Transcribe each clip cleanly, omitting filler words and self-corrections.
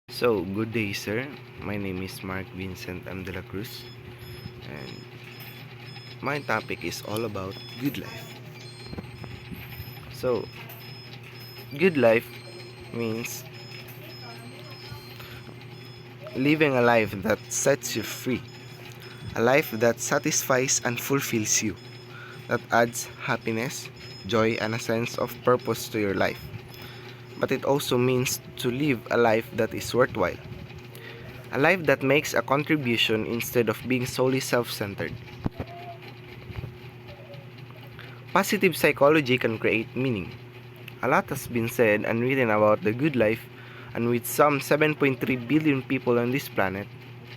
So, good day, sir. My name is Mark Vincent M. De La Cruz, and my topic is all about good life. So, good life means living a life that sets you free, a life that satisfies and fulfills you, that adds happiness, joy, and a sense of purpose to your life. But it also means to live a life that is worthwhile, a life that makes a contribution instead of being solely self centered. Positive psychology can create meaning. A lot has been said and written about the good life, and with some 7.3 billion people on this planet,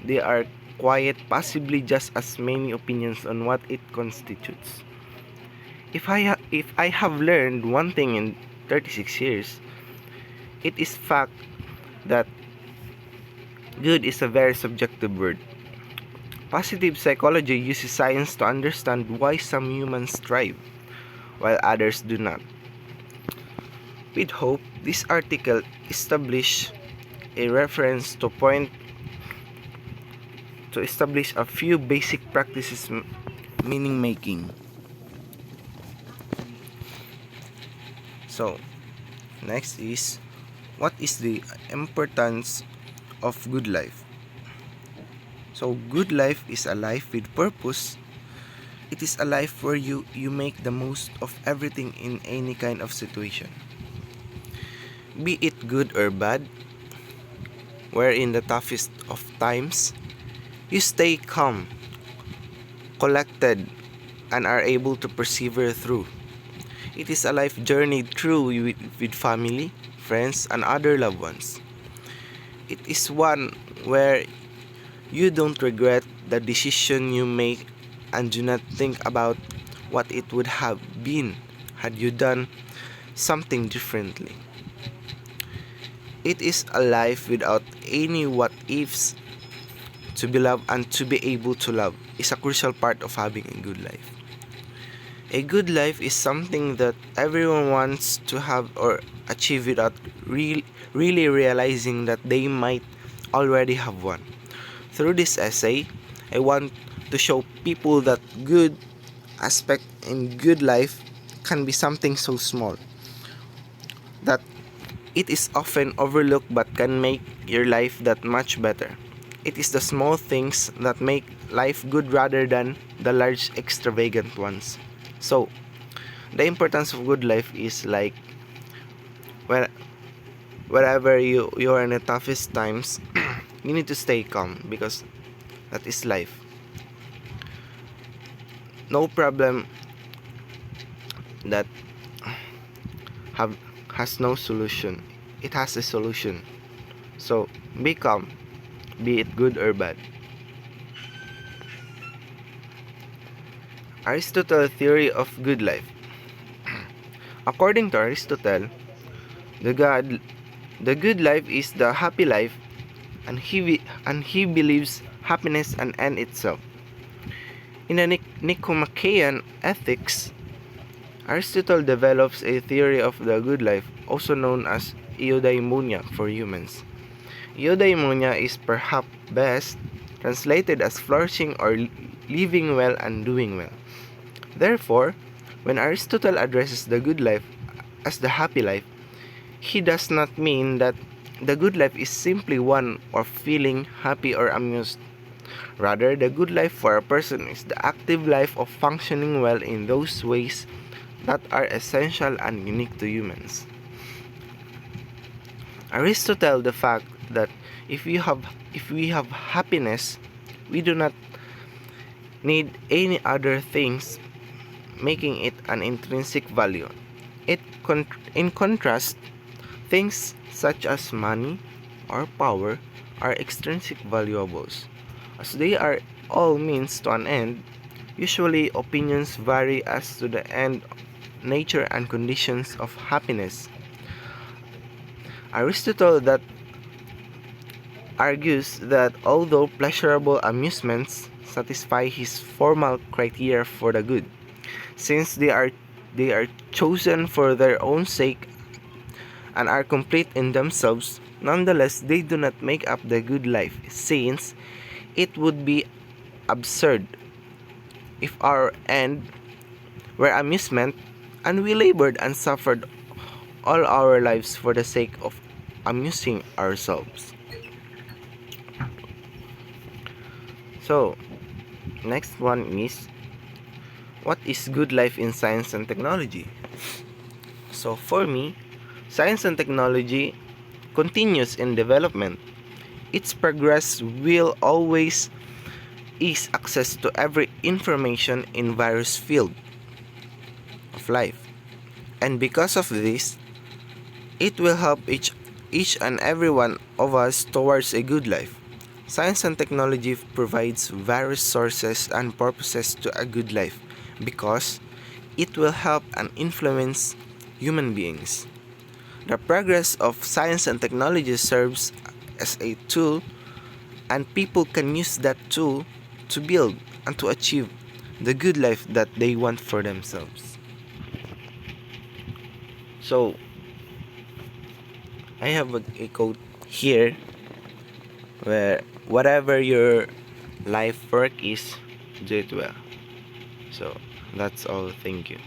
there are quiet, possibly just as many opinions on what it constitutes. If I have learned one thing in 36 years, it is fact that good is a very subjective word. Positive psychology uses science to understand why some humans thrive, while others do not. With hope, this article establishes a reference to point to establish a few basic practices meaning making. So, next is what is the importance of good life? So, good life is a life with purpose. It is a life where you make the most of everything in any kind of situation. Be it good or bad, where in the toughest of times, you stay calm, collected, and are able to persevere through. It is a life journey through with family, friends, and other loved ones. It is one where you don't regret the decision you make and do not think about what it would have been had you done something differently. It is a life without any what ifs. To be loved and to be able to love is a crucial part of having a good life. A good life is something that everyone wants to have or achieve without really realizing that they might already have one. Through this essay, I want to show people that good aspect in good life can be something so small that it is often overlooked but can make your life that much better. It is the small things that make life good rather than the large extravagant ones. So, the importance of good life is like where, wherever you are in the toughest times, you need to stay calm because that is life. No problem that have has no solution. It has a solution. So, be calm, be it good or bad. Aristotle's theory of good life. According to Aristotle, the God, the good life is the happy life, and he believes happiness an end itself. In the Nicomachean Ethics, Aristotle develops a theory of the good life, also known as eudaimonia for humans. Eudaimonia is perhaps best translated as flourishing or living well and doing well. Therefore, when Aristotle addresses the good life as the happy life, he does not mean that the good life is simply one of feeling happy or amused. Rather, the good life for a person is the active life of functioning well in those ways that are essential and unique to humans. Aristotle the fact that if we have happiness, we do not need any other things, making it an intrinsic value. In contrast, things such as money or power are extrinsic valuables. As they are all means to an end, usually opinions vary as to the end, nature, and conditions of happiness. Aristotle that argues that although pleasurable amusements satisfy his formal criteria for the good, since they are chosen for their own sake and are complete in themselves, Nonetheless, they do not make up the good life, since it would be absurd if our end were amusement and we labored and suffered all our lives for the sake of amusing ourselves. So, next one is, what is good life in science and technology? So, for me, science and technology continues in development. Its progress will always ease access to every information in various fields of life. And because of this, it will help each and every one of us towards a good life. Science and technology provides various sources and purposes to a good life because it will help and influence human beings. The progress of science and technology serves as a tool, and people can use that tool to build and to achieve the good life that they want for themselves. So, I have a quote here where whatever your life work is, do it well. So, that's all. Thank you.